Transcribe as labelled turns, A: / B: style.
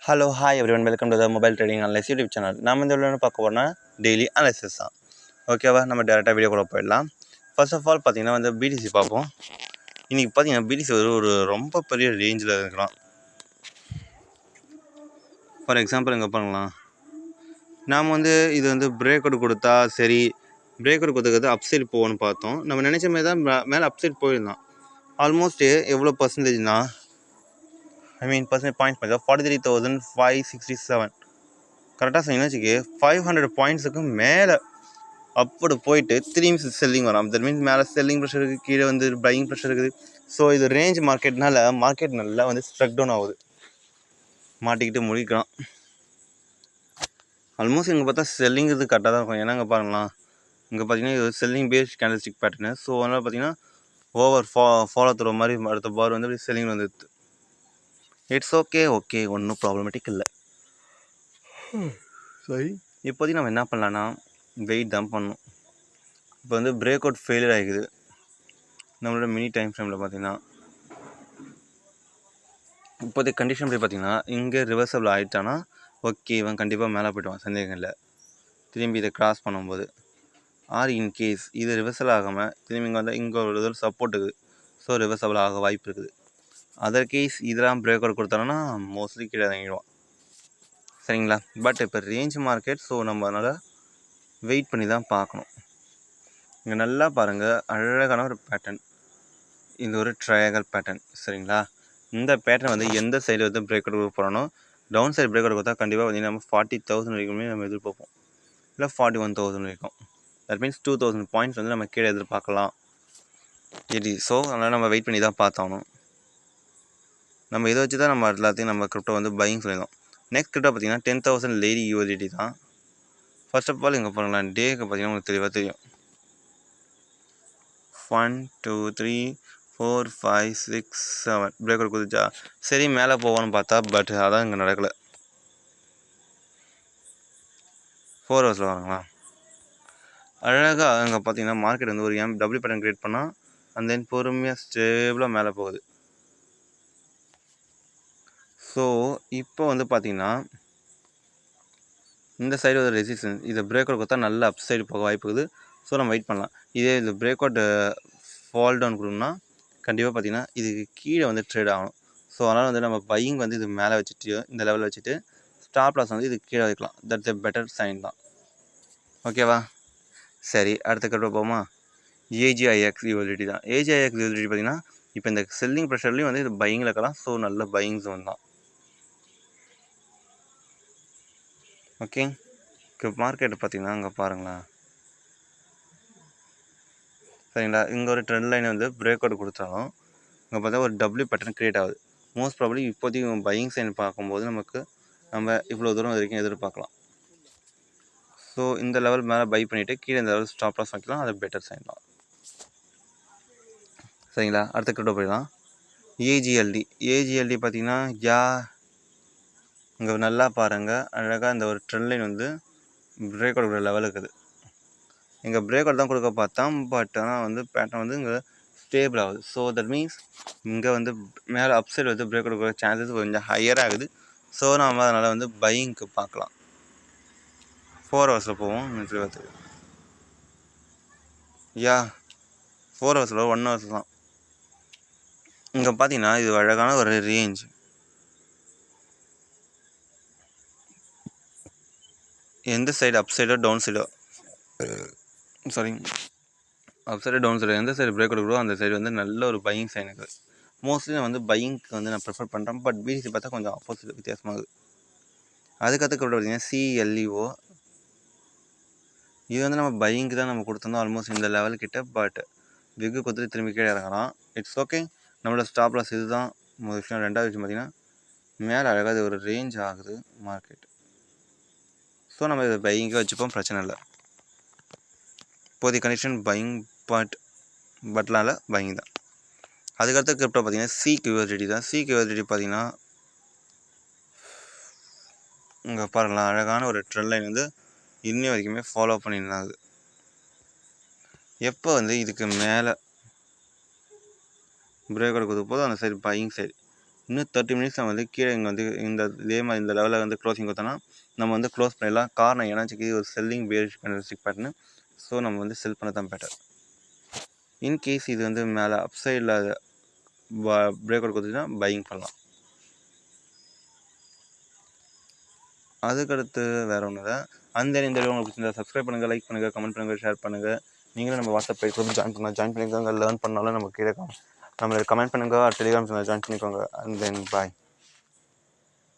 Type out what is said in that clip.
A: Hello hi everyone, welcome to the mobile trading analyse YouTube channel. நம்ம இந்த video பார்க்க போனால் டெய்லி அனலைசிஸ் தான். ஓகேவா, நம்ம டேரெக்டாக வீடியோ கூட போயிடலாம். ஃபர்ஸ்ட் ஆஃப் ஆல் பார்த்தீங்கன்னா வந்து பிடிசி பார்ப்போம். இன்றைக்கி பார்த்தீங்கன்னா பிடிசி ஒரு ரொம்ப பெரிய ரேஞ்சில் இருக்கலாம். ஃபார் எக்ஸாம்பிள் இங்கே பண்ணலாம், நாம் வந்து இது வந்து பிரேக் அவுட் கொடுத்தா சரி, பிரேக் அவுட் கொடுத்தது அப்சைட் போகணும்னு பார்த்தோம். நம்ம நினச்ச மாதிரி தான் மேலே அப்சைட் போயிருந்தோம். ஆல்மோஸ்ட்டு எவ்வளோ பர்சன்டேஜ்னா பாயிண்ட்ஸ் 43,567. கரெக்டாக சொன்னீங்கன்னா வச்சுக்கே 500 பாயிண்ட்ஸுக்கு மேலே அப்படி போயிட்டு திரும்பி செல்லிங் வரும். தட் மீன்ஸ் மேலே செல்லிங் ப்ரெஷர் இருக்குது, கீழே வந்து பையிங் ப்ரெஷர் இருக்குது. ஸோ இது ரேஞ்ச் மார்க்கெட்னால மார்க்கெட் நல்லா வந்து ஸ்ட்ரக் டவுன் ஆகுது, மாட்டிக்கிட்டு முடிக்கலாம். ஆல்மோஸ்ட் இங்கே பார்த்தா செல்லிங் இது கரெக்டாக தான் இருக்கும். ஏன்னா இங்கே பாருங்களா, இங்கே பார்த்தீங்கன்னா இது selling based candlestick pattern. So அதனால் பார்த்தீங்கன்னா ஓவர் ஃபாலோ தர மாதிரி அடுத்த பார் வந்து அப்படி செல்லிங் வந்துடுது. இட்ஸ் ஓகே ஒன்றும் ப்ராப்ளமேட்டிக் இல்லை. சரி, இப்போதைக்கு நம்ம என்ன பண்ணலான்னா வெயிட் தான் பண்ணணும். இப்போ வந்து பிரேக் அவுட் ஃபெயிலியர் ஆகிக்குது. நம்மளோட மினி டைம் ஃப்ரேமில் பார்த்தீங்கன்னா இப்போதைய கண்டிஷன் படி பார்த்தீங்கன்னா இங்கே ரிவர்சபிள் ஆகிட்டானா ஓகே, இவன் கண்டிப்பாக மேலே போய்ட்டுவான், சந்தேகம் இல்லை. திரும்பி இதை கிராஸ் பண்ணும்போது ஆர் இன்கேஸ் இது ரிவர்சல் ஆகாமல் திரும்பி இங்கே வந்து இங்கே ஒரு இதில் சப்போர்ட் இருக்குது. ஸோ ரிவர்சபிள் ஆக வாய்ப்பு இருக்குது. அதர் கேஸ் இதெல்லாம் பிரேக் அவுட் கொடுத்தாங்கன்னா மோஸ்ட்லி கீழே இறங்கிடுவான். சரிங்களா, பட் இப்போ ரேஞ்ச் மார்க்கெட், ஸோ நம்ம அதனால் வெயிட் பண்ணி தான் பார்க்கணும். இங்கே நல்லா பாருங்கள், அழகான ஒரு பேட்டர்ன். இது ஒரு ட்ரையாங்கல் பேட்டர்ன். சரிங்களா, இந்த பேட்டர்ன் வந்து எந்த சைடு வந்து பிரேக் அவுட் கொடுக்க போகிறோன்னா டவுன் சைடு பிரேக் அவுட் கொடுத்தா கண்டிப்பாக வந்து நம்ம 40,000 வரைக்குமே நம்ம எதிர்பார்ப்போம், இல்லை 41,000 வரைக்கும். தட் மீன்ஸ் 2,000 பாயிண்ட்ஸ் வந்து நம்ம கீழே எதிர்பார்க்கலாம். ஸோ அதனால் நம்ம வெயிட் பண்ணி தான் பார்த்தாகணும். நம்ம இதை வச்சு தான் நம்ம எல்லாத்தையும் நம்ம கிரிப்டோ வந்து பையிங் சொல்லியிருந்தோம். நெக்ஸ்ட் கிரிப்டோ பார்த்தீங்கன்னா 10,000 லேடி யூஎஸ்டிடி தான். ஃபர்ஸ்ட் ஆஃப் ஆல் இங்கே பாருங்களா, டேக்கு பார்த்தீங்கன்னா உங்களுக்கு தெளிவாக தெரியும். 1 2 3 4 5 6 7 பிரேக் அவுட் கொடுத்துச்சா, சரி மேலே போவான்னு பார்த்தா பட் அதான் இங்கே நடக்கலை. 4 ஹவர்ஸில் வாங்களா, அழகாக அங்கே பார்த்தீங்கன்னா மார்க்கெட் வந்து ஒரு டபிள்யூ பேட்டர்ன் கிரியேட் பண்ணால் அண்ட் தென் பொறுமையாக ஸ்டேபிளாக மேலே போகுது. ஸோ இப்போ வந்து பார்த்தீங்கன்னா இந்த சைடு ஒரு ரெசிஸ்டன்ஸ், இதை பிரேக் அவுட் கொடுத்தா நல்ல அப் சைடு போக வாய்ப்பு இருக்குது. ஸோ நம்ம வெயிட் பண்ணலாம். இதே இது பிரேக் அவுட் ஃபால் டவுன் கொடுக்கணும்னா கண்டிப்பாக பார்த்தீங்கன்னா இதுக்கு கீழே வந்து ட்ரேட் ஆகணும். ஸோ அதனால் வந்து நம்ம பையிங் வந்து இது மேலே வச்சுட்டு இந்த லெவலில் வச்சுட்டு ஸ்டாப் லாஸ் வந்து இது கீழே வைக்கலாம். தட்ஸ் எ பெட்டர் சைன் தான். ஓகேவா, சரி அடுத்த கிரிப்டோ போமா. ஏஜிஐஎக்ஸ் யூஎஸ்டிடி தான். ஏஜிஐஎக்ஸ் யூஎஸ்டிடி பார்த்தீங்கன்னா இப்போ இந்த செல்லிங் ப்ரெஷர்லேயும் வந்து இது பையிங்கில் இருக்கலாம். ஸோ நல்ல பையிங் ஜோன் தான். ஓகே, மார்க்கெட் பார்த்தீங்கன்னா அங்கே பாருங்களேன். சரிங்களா, இங்கே ஒரு ட்ரெண்ட் லைன் வந்து பிரேக் அவுட் கொடுத்தாலும் இங்கே பார்த்தா ஒரு டபிள்யூ பேட்டர்ன் க்ரியேட் ஆகுது. மோஸ்ட் ப்ராபப்ளி இப்போதைக்கு பையிங் சைன் பார்க்கும்போது நம்ம இவ்வளோ தூரம் வரைக்கும் எதிர்பார்க்கலாம். ஸோ இந்த லெவல் மேலே பை பண்ணிவிட்டு கீழே இந்த லெவல் ஸ்டாப் லாஸ் வைக்கலாம். அது பெட்டர் சைன் தான். சரிங்களா, அடுத்த கிரிப்டோ போயிடலாம். ஏஜிஎல்டி பார்த்தீங்கன்னா இங்கே நல்லா பாருங்கள், அழகாக இந்த ஒரு ட்ரெண்ட் லைன் வந்து பிரேக் அவுட் கொடுக்குற லெவல் இருக்குது. இங்கே பிரேக் அவுட் தான் கொடுக்க பார்த்தோம், பட் ஆனால் வந்து பேட்டர்ன் வந்து இங்கே ஸ்டேபிள் ஆகுது. ஸோ தட் மீன்ஸ் இங்கே வந்து மேலே அப்சைட் வந்து பிரேக் அவுட் கொடுக்குற சான்சஸ் கொஞ்சம் ஹையராக ஆகுது. ஸோ நம்ம அதனால் வந்து பையிங்க்கு பார்க்கலாம். 4 ஹவர்ஸில் போவோம். 4 ஹவர்ஸில் 1 ஹவர்ஸ் தான். இங்கே பார்த்தீங்கன்னா இது அழகான ஒரு ரேஞ்ச். எந்த சைடு அப் சைடோ டவுன் சைடோ அப் சைடு டவுன் சைடு எந்த சைடு பிரேக் அவுட் அந்த சைடு வந்து நல்ல ஒரு பையிங் சைன் இருக்குது. மோஸ்ட்லி நான் வந்து பையிங்க்கு வந்து நான் ப்ரிஃபர் பண்ணுறேன். பட் பிடிசி பார்த்தா கொஞ்சம் ஆப்போசிட் வித்தியாசமாகுது. அதுக்கடுத்து கூட பார்த்தீங்கன்னா சிஎல்இஓ, இது வந்து நம்ம பையிங்க்கு தான் நம்ம கொடுத்துருந்தோம் ஆல்மோஸ்ட் இந்த லெவல் கிட்ட. பட் பிக்கு கொடுத்துட்டு திரும்பி கீழே இறங்கலாம். இட்ஸ் ஓகே, நம்மளோட ஸ்டாப் லாஸ் இது தான் ஒரு விஷயம். ரெண்டாவது விஷயம் பார்த்தீங்கன்னா மேலே அழகாக ஒரு ரேஞ்ச் ஆகுது மார்க்கெட். ஸோ நம்ம இதை பையிங்கே வச்சுப்போம், பிரச்சனை இல்லை. இப்போதைய கண்டிஷன் பையிங் பட்லால் பையிங் தான். அதுக்கடுத்த கிரிப்டோ பார்த்தீங்கன்னா சிக்யூஎஸ்டிடி தான். சிக்யூஎஸ்டிடி பார்த்தீங்கன்னா இங்கே பாருங்களா, அழகான ஒரு ட்ரெண்ட் லைன் வந்து இன்னி வரைக்குமே ஃபாலோ பண்ணியிருந்தாங்க. எப்போ வந்து இதுக்கு மேலே பிரேக் அவுட் கொடுக்க போதும் அந்த சைடு பையிங் சைடு இன்னும் 30 மினிட்ஸ் வந்து கீழே இங்கே வந்து இதே மாதிரி இந்த லெவலில் வந்து க்ளோசிங் கொடுத்தோன்னா நம்ம வந்து க்ளோஸ் பண்ணிடலாம். காரணம் ஏன்னாச்சுக்கு ஒரு selling bearish candlestick pattern. So நம்ம வந்து செல் பண்ண தான் பெட்டர். இன்கேஸ் இது வந்து மேலே அப் சைடில் பிரேக் அவுட் கொடுத்துச்சுன்னா பையிங் பண்ணலாம். அதுக்கடுத்து வேறு ஒன்றும் இல்லை. இந்த வீடியோ உங்களுக்கு பிடிச்சிருந்தா சப்ஸ்கிரைப் பண்ணுங்கள், லைக் பண்ணுங்கள், கமெண்ட் பண்ணுங்கள், ஷேர் பண்ணுங்கள். நீங்களும் நம்ம வாட்ஸ்அப் பேஜ் வந்து ஜாயின் பண்ணிக்கோங்க. லேர்ன் பண்ணாலும் நமக்கு கீழே நம்மளுக்கு கமெண்ட் பண்ணுங்கள். டெலிகிராம் ஜாயின் பண்ணிக்கோங்க. And then bye.